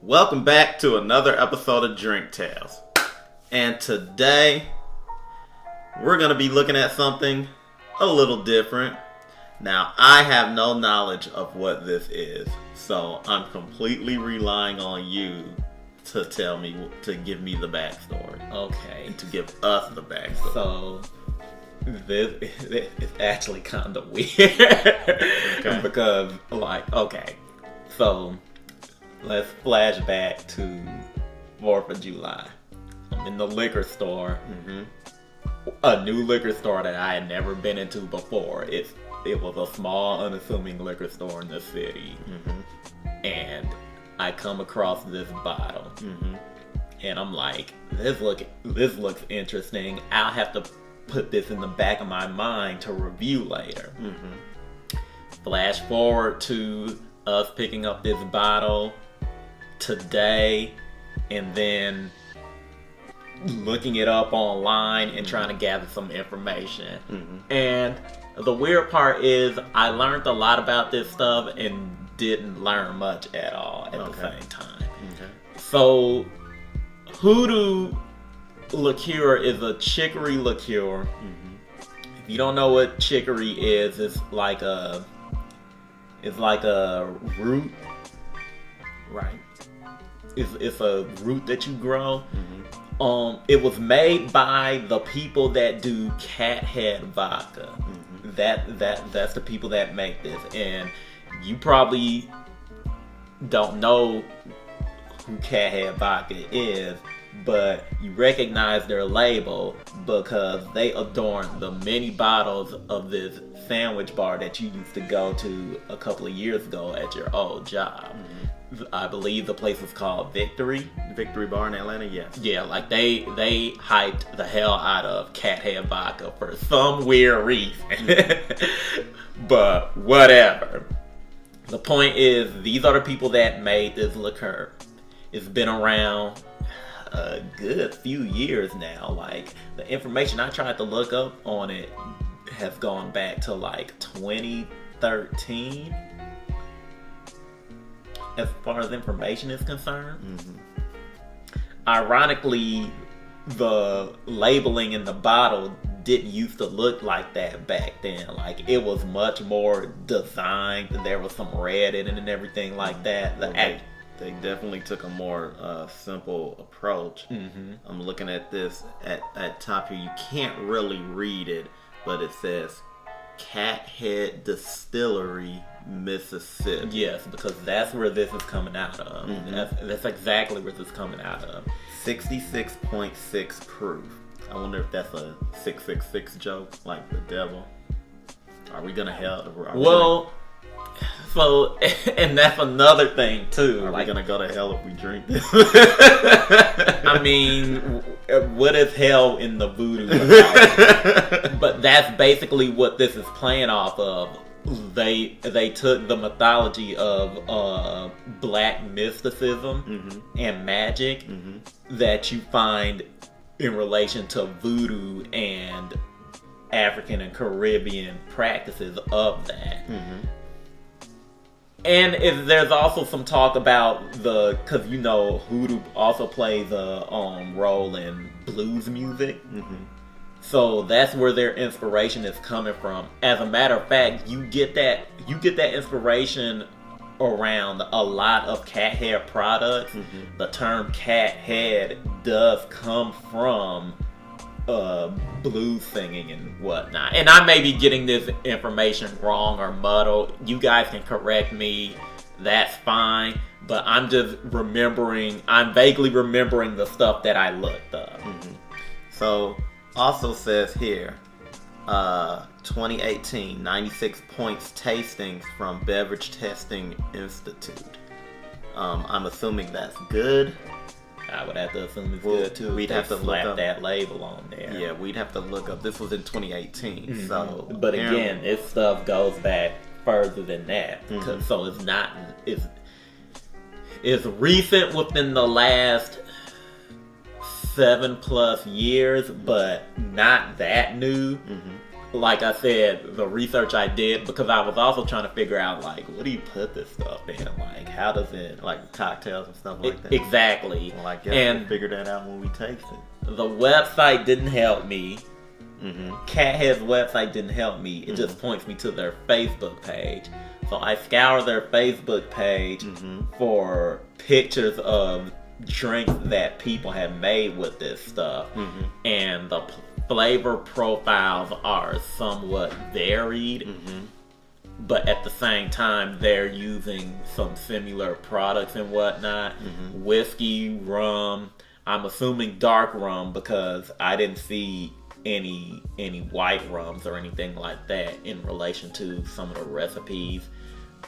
Welcome back to another episode of Drink Tales. And today, we're going to be looking at something a little different. Now, I have no knowledge of what this is, so I'm completely relying on you to tell me, to give me the backstory. Okay. And to give us the backstory. So, this is actually kind of weird. Okay. Because, so, let's flash back to 4th of July. I'm in the liquor store. A new liquor store that I had never been into before. It was a small, unassuming liquor store in the city. And I come across this bottle. And I'm like, this looks interesting. I'll have to put this in the back of my mind to review later. Flash forward to us picking up this bottle today, and then looking it up online and trying to gather some information. And the weird part is I learned a lot about this stuff and didn't learn much at all at the same time. So Hoodoo Liqueur is a chicory liqueur. If you don't know what chicory is, it's like a root, right? It's a root that you grow. It was made by the people that do Cathead Vodka. That's the people that make this, and you probably don't know who Cathead Vodka is, but you recognize their label because they adorn the many bottles of this sandwich bar that you used to go to a couple of years ago at your old job. I believe the place was called Victory Bar in Atlanta, yes. Yeah, like they hyped the hell out of Cathead Vodka for some weird reason. But whatever. The point is, these are the people that made this liqueur. It's been around a good few years now. Like, the information I tried to look up on it has gone back to like 2013 as far as information is concerned. Ironically, the labeling in the bottle didn't used to look like that back then. Like, it was much more designed. There was some red in it and everything like that. They definitely took a more simple approach. I'm looking at this at top here. You can't really read it, but it says Cathead Distillery, Mississippi. Yes, because that's where this is coming out of. That's exactly where this is coming out of. 66.6 proof. I wonder if that's a 666 joke, like the devil. Are we gonna hell? So, and that's another thing too. Are we gonna go to hell if we drink this? I mean, what is hell in the voodoo? But that's basically what this is playing off of. They took the mythology of black mysticism and magic that you find in relation to voodoo and African and Caribbean practices of that. And there's also some talk about because you know Hoodoo also plays a role in blues music. So that's where their inspiration is coming from. As a matter of fact, you get that inspiration around a lot of Cathead products. The term Cathead does come from blues singing and whatnot. And I may be getting this information wrong or muddled. You guys can correct me. That's fine. But I'm just I'm vaguely remembering the stuff that I looked up. So, also says here, 2018, 96 points tastings from Beverage Testing Institute. I'm assuming that's good. I would have to assume it's good too. We'd have to slap look up that label on there. Yeah, we'd have to look up. This was in 2018, so. But again, this stuff goes back further than that, so it's not. It's recent within the last 7+ years, but not that new. like I said, the research I did, because I was also trying to figure out, like, what do you put this stuff in? Like, how does it... Like cocktails and stuff like that. Exactly. Well, I guess we'll figure that out when we taste it. The website didn't help me. Mm-hmm. Cathead's website didn't help me. It just points me to their Facebook page. So I scour their Facebook page for pictures of drinks that people have made with this stuff. And the flavor profiles are somewhat varied. But at the same time, they're using some similar products and whatnot. Whiskey, rum. I'm assuming dark rum because I didn't see any white rums or anything like that in relation to some of the recipes.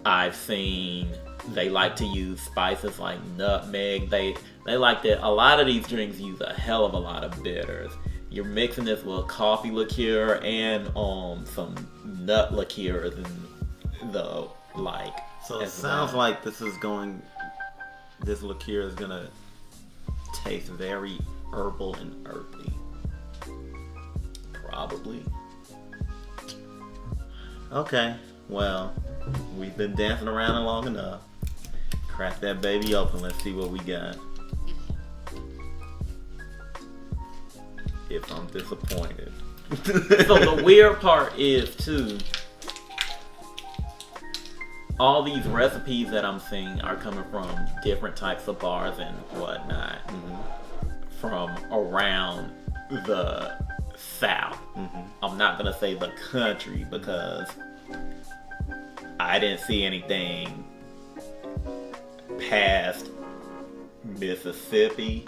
I've seen they like to use spices like nutmeg. They like that. A lot of these drinks use a hell of a lot of bitters. You're mixing this with coffee liqueur and some nut liqueurs and the like. So it sounds like this liqueur is gonna taste very herbal and earthy. Probably. Okay, well, we've been dancing around it long enough. Crack that baby open. Let's see what we got. If I'm disappointed. So the weird part is too, all these recipes that I'm seeing are coming from different types of bars and whatnot from around the South. I'm not gonna say the country because I didn't see anything past Mississippi.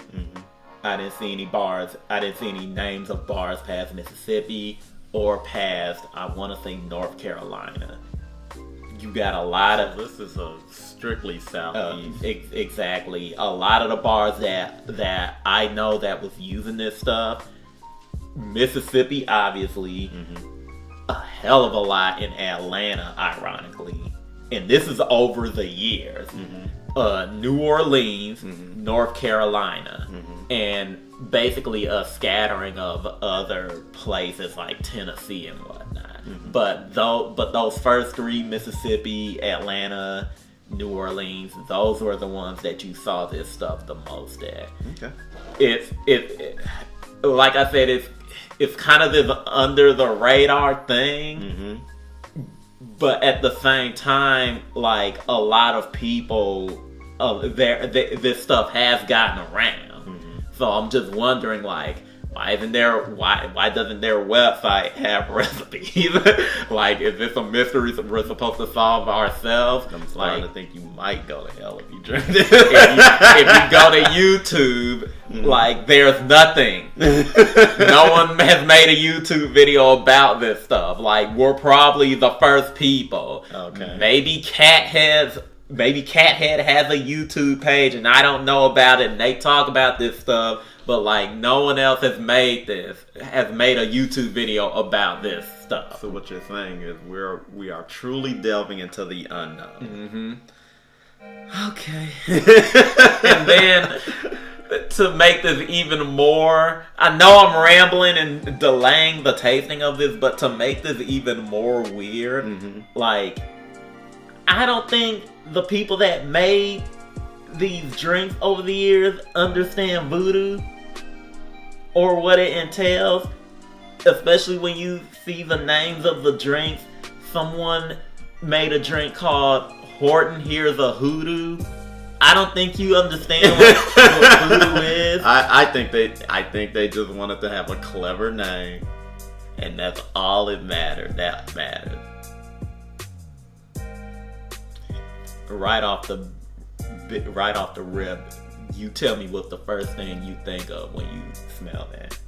I didn't see any bars. I didn't see any names of bars past Mississippi or past, I want to say, North Carolina. You got a lot of... This is a strictly Southeast. Exactly. A lot of the bars that I know that was using this stuff, Mississippi, obviously, a hell of a lot in Atlanta, ironically. And this is over the years. New Orleans, North Carolina, and basically a scattering of other places like Tennessee and whatnot. But those first three, Mississippi, Atlanta, New Orleans, those were the ones that you saw this stuff the most at. Okay. It like I said, it's kind of this under the radar thing. But at the same time, like, a lot of people, this stuff has gotten around. So I'm just wondering, like, why doesn't their website have recipes? Like, is this a mystery we're supposed to solve ourselves? I'm starting to think you might go to hell if you drink this. If you go to YouTube, like, there's nothing. No one has made a YouTube video about this stuff. Like, we're probably the first people. Okay. Maybe Cathead has a YouTube page and I don't know about it and they talk about this stuff, but like no one else has made a YouTube video about this stuff. So what you're saying is we are truly delving into the unknown. Okay. And then to make this even more, I know I'm rambling and delaying the tasting of this, but to make this even more weird, like, I don't think the people that made these drinks over the years understand voodoo or what it entails, especially when you see the names of the drinks. Someone made a drink called Horton Here's a Hoodoo. I don't think you understand what voodoo is. I think they just wanted to have a clever name, and that's all that mattered. Right off the rip, you tell me what the first thing you think of when you smell that.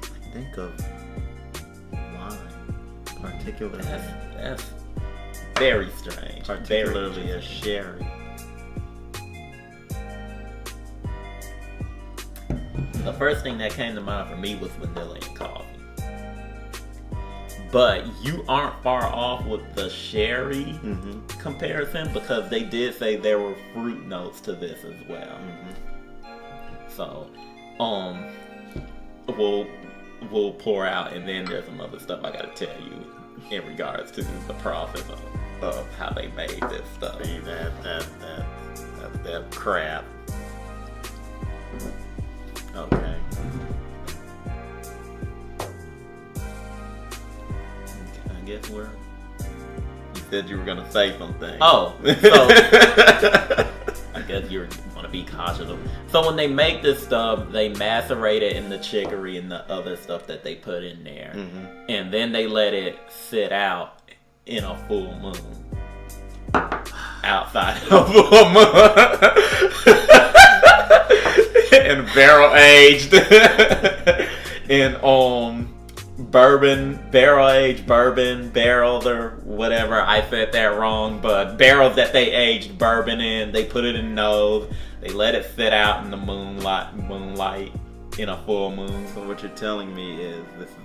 I think of wine, particularly. That's very strange. Particularly a sherry. The first thing that came to mind for me was vanilla and coffee. But you aren't far off with the sherry comparison, because they did say there were fruit notes to this as well. So we'll pour out, and then there's some other stuff I gotta tell you in regards to the process of how they made this stuff. See, that crap. Okay. I guess you said you were gonna say something. Oh, so I guess you're gonna be cautious. So when they make this stuff, they macerate it in the chicory and the other stuff that they put in there, and then they let it sit out in a full moon. Outside of a full moon. And barrel aged in barrel aged bourbon barrels or whatever. I said that wrong, but barrels that they aged bourbon in, they put it in those. They let it sit out in the moonlight in a full moon. So what you're telling me is this is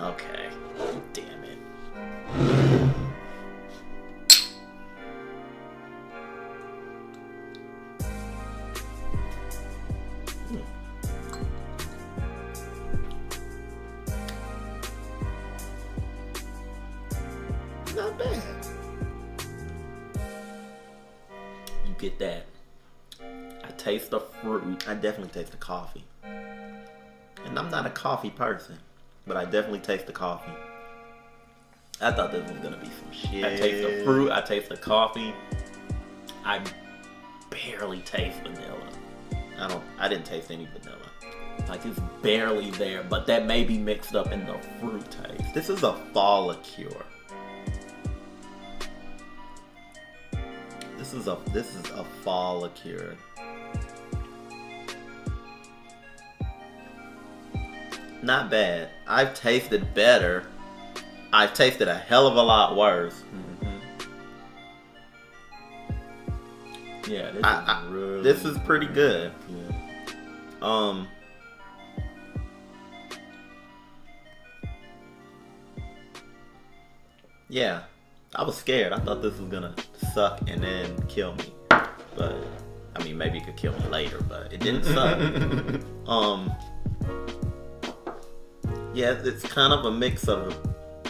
okay. Damn it. Not bad. You get that. I taste the fruit. I definitely taste the coffee. And I'm not a coffee person, but I definitely taste the coffee. I thought this was gonna be some shit. I taste the fruit. I taste the coffee. I barely taste vanilla. I didn't taste any vanilla. Like, it's barely there, but that may be mixed up in the fruit taste. This is a fall liqueur. This is a fall liqueur. Not bad. I've tasted better. I've tasted a hell of a lot worse. Yeah, this is pretty good. Yeah. Yeah, I was scared. I thought this was gonna suck and then kill me. But I mean, maybe it could kill me later, but it didn't suck. Yeah, it's kind of a mix of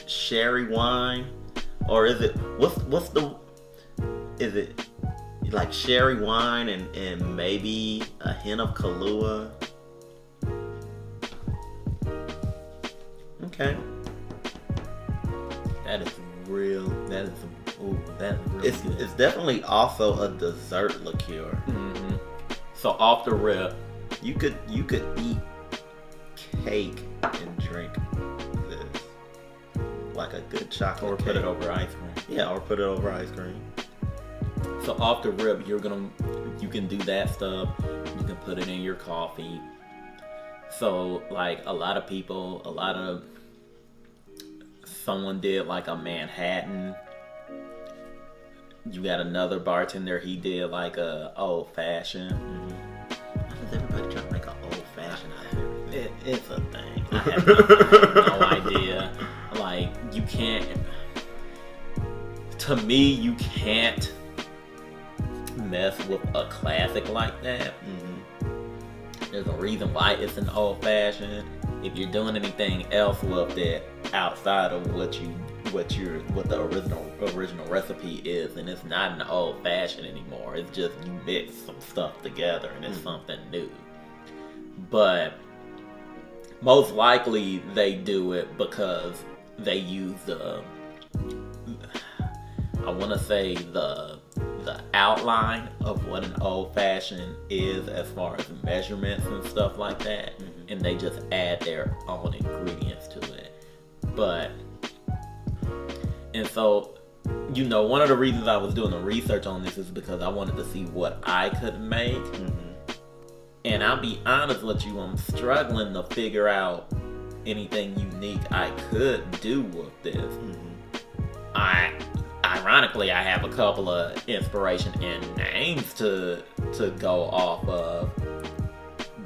sherry wine, or is it is it like sherry wine and maybe a hint of Kahlua? Okay. That is real. That is real good. It's definitely also a dessert liqueur. So off the rip, you could eat cake and drink this like a good chocolate or cake. put it over ice cream. Yeah, or put it over ice cream. So off the rip, you can do that stuff. You can put it in your coffee. So like someone did like a Manhattan. You got another bartender, he did like a old fashioned. Why does everybody try to make an old fashioned out of everything? It's a thing. I have no idea. Like, you can't. To me, you can't mess with a classic like that. There's a reason why it's an old fashioned. If you're doing anything else with it outside of what the original recipe is, and it's not an old fashioned anymore. It's just you mix some stuff together and it's something new. But most likely they do it because they use the outline of what an old fashioned is as far as measurements and stuff like that, and they just add their own ingredients to it. And so, one of the reasons I was doing the research on this is because I wanted to see what I could make. And I'll be honest with you, I'm struggling to figure out anything unique I could do with this. Ironically, I have a couple of inspiration and names to go off of,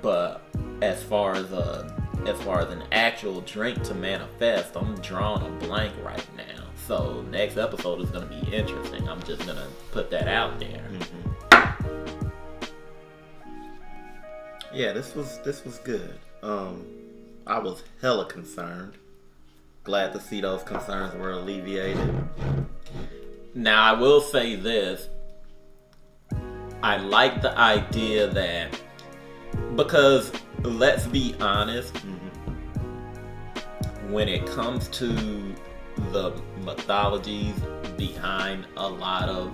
but as far as an actual drink to manifest, I'm drawing a blank right now. So next episode is going to be interesting. I'm just going to put that out there. Yeah, this was good. I was hella concerned. Glad to see those concerns were alleviated. Now, I will say this. I like the idea that, because let's be honest, when it comes to the mythologies behind a lot of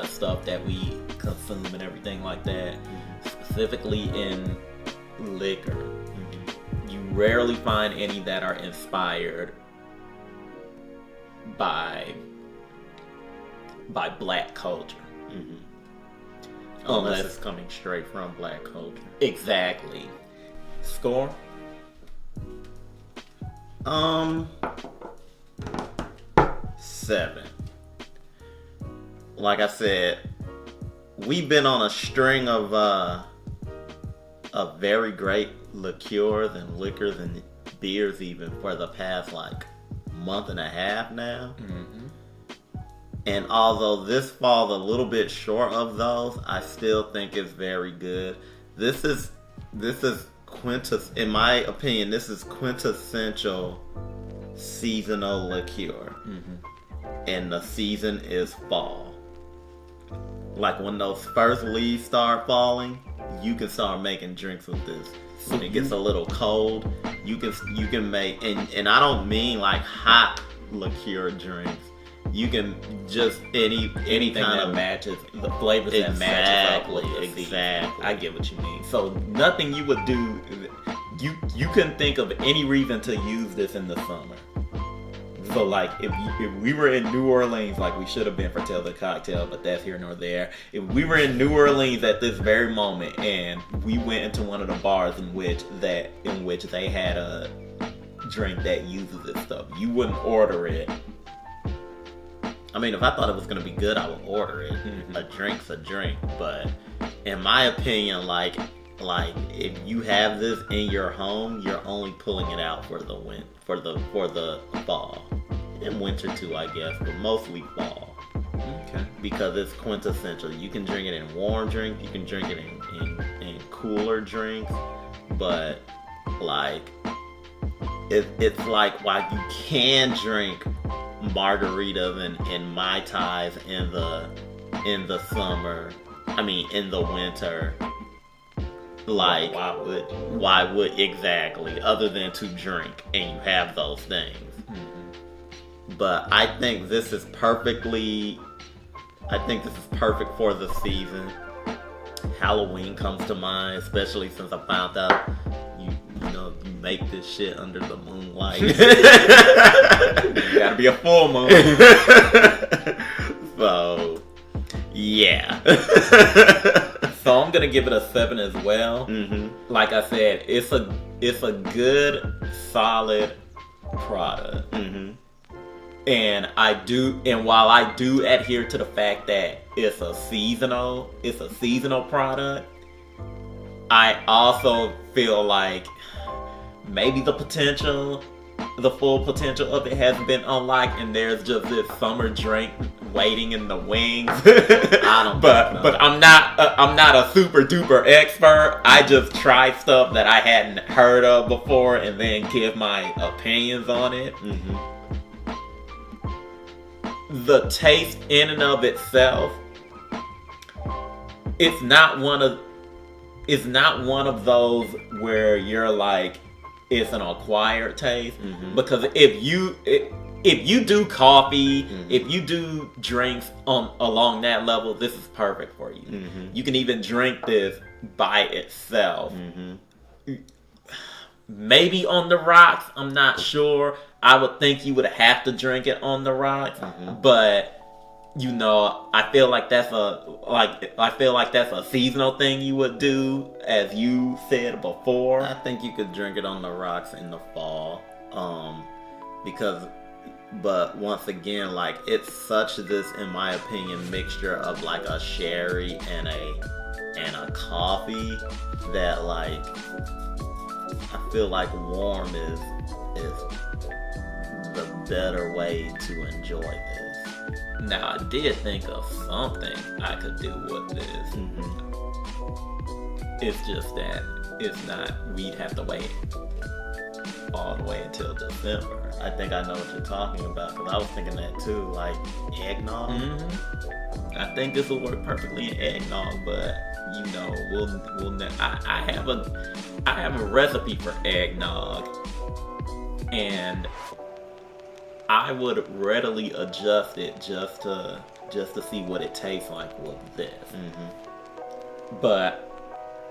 stuff that we consume and everything like that, specifically in liquor, you rarely find any that are inspired by black culture. Unless it's coming straight from black culture. Exactly. Score? 7. Like I said, we've been on a string of very great liqueurs and liquors and beers even for the past like month and a half now. And although this falls a little bit short of those, I still think it's very good. This is in my opinion, this is quintessential seasonal liqueur. And the season is fall. Like when those first leaves start falling, you can start making drinks with this. When it gets a little cold, you can make, and I don't mean like hot liqueur drinks. You can just any kind that of matches the flavors that matches up with the exactly. I get what you mean. So nothing you would do. You couldn't think of any reason to use this in the summer. So like if we were in New Orleans, like we should have been for Tell the Cocktail, but that's here nor there. If we were in New Orleans at this very moment and we went into one of the bars in which they had a drink that uses this stuff, you wouldn't order it. I mean, if I thought it was gonna be good, I would order it. A drink's a drink, but in my opinion, like if you have this in your home, you're only pulling it out for the fall and winter too, I guess, but mostly fall. Okay. Because it's quintessential. You can drink it in warm drinks, you can drink it in cooler drinks, but like it's like while you can drink margaritas and Mai Tais in the summer, I mean in the winter, like why would exactly, other than to drink, and you have those things. But I think this is perfect for the season. Halloween comes to mind, especially since I found out you make this shit under the moonlight. Gotta be a full moon. So yeah. So I'm gonna give it a 7 as well. Like I said, it's a good, solid product. And while I do adhere to the fact that it's a seasonal product, I also feel like maybe the full potential of it hasn't been unlocked, and there's just this summer drink waiting in the wings. But I'm not a super duper expert. I just try stuff that I hadn't heard of before and then give my opinions on it. The taste in and of itself, it's not one of those where you're like, it's an acquired taste. Because if you do coffee, if you do drinks along that level, this is perfect for you. You can even drink this by itself. Maybe on the rocks, I'm not sure. I would think you would have to drink it on the rocks, but I feel like that's a seasonal thing you would do, as you said before. I think you could drink it on the rocks in the fall, but once again, like it's such this, in my opinion, mixture of like a sherry and a coffee that like I feel like warm is the better way to enjoy this. Now, I did think of something I could do with this. It's just that it's not, we'd have to wait all the way until December. I think I know what you're talking about, because I was thinking that too, like eggnog. I think this will work perfectly in eggnog, but you know, I have a recipe for eggnog, and I would readily adjust it just to see what it tastes like with this. But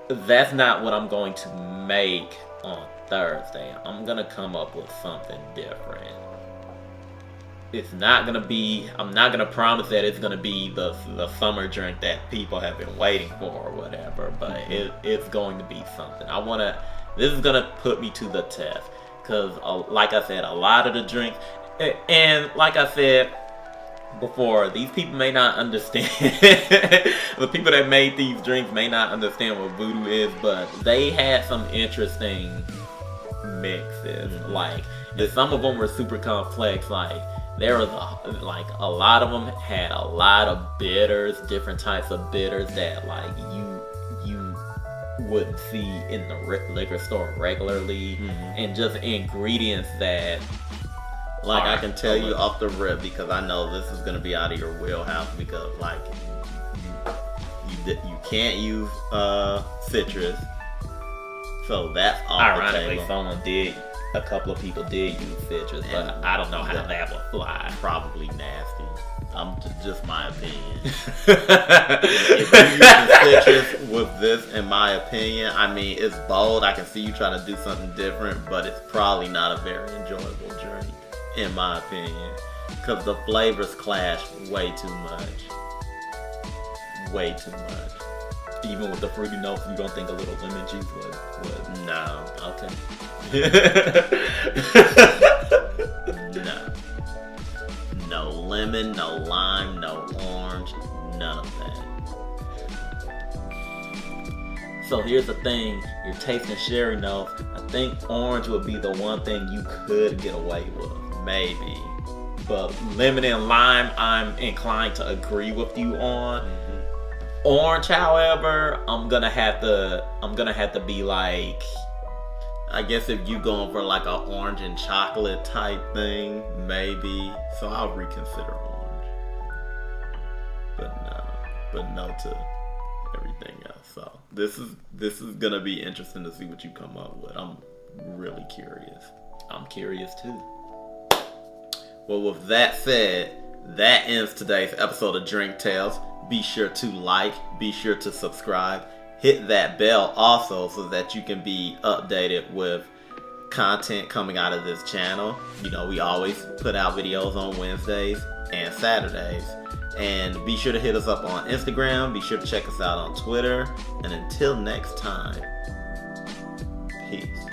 that's not what I'm going to make on Thursday. I'm gonna come up with something different. It's not gonna be, I'm not gonna promise that it's gonna be the summer drink that people have been waiting for or whatever, but it's going to be something. This is gonna put me to the test, because like I said, a lot of the drinks, and like I said before, these people may not understand. The people that made these drinks may not understand what voodoo is, but they had some interesting mixes. Like, some of them were super complex. Like, there was a lot of them had a lot of bitters, different types of bitters that like you wouldn't see in the liquor store regularly, and just ingredients that, like, I can tell you off the rip, because I know this is gonna be out of your wheelhouse, because like you can't use citrus, so that's off ironically the table. A couple of people did use citrus, but I don't know how that would fly. Probably nasty. Just my opinion. If you use citrus with this, in my opinion, I mean, it's bold. I can see you trying to do something different, but it's probably not a very enjoyable drink, in my opinion, because the flavors clash way too much. Way too much. Even with the fruity notes, you don't think a little lemon juice would? No. Okay. No. No lemon, no lime, no orange, none of that. So here's the thing, you're tasting sherry notes. I think orange would be the one thing you could get away with. Maybe. But lemon and lime, I'm inclined to agree with you on. Orange, however, I'm gonna have to be like, I guess if you going for like a orange and chocolate type thing, maybe. So I'll reconsider orange. But no to everything else. So this is gonna be interesting to see what you come up with. I'm really curious. I'm curious too. Well, with that said, that ends today's episode of Drink Tales. Be sure to like, be sure to subscribe, hit that bell also so that you can be updated with content coming out of this channel. You know, we always put out videos on Wednesdays and Saturdays. And be sure to hit us up on Instagram. Be sure to check us out on Twitter. And until next time, peace.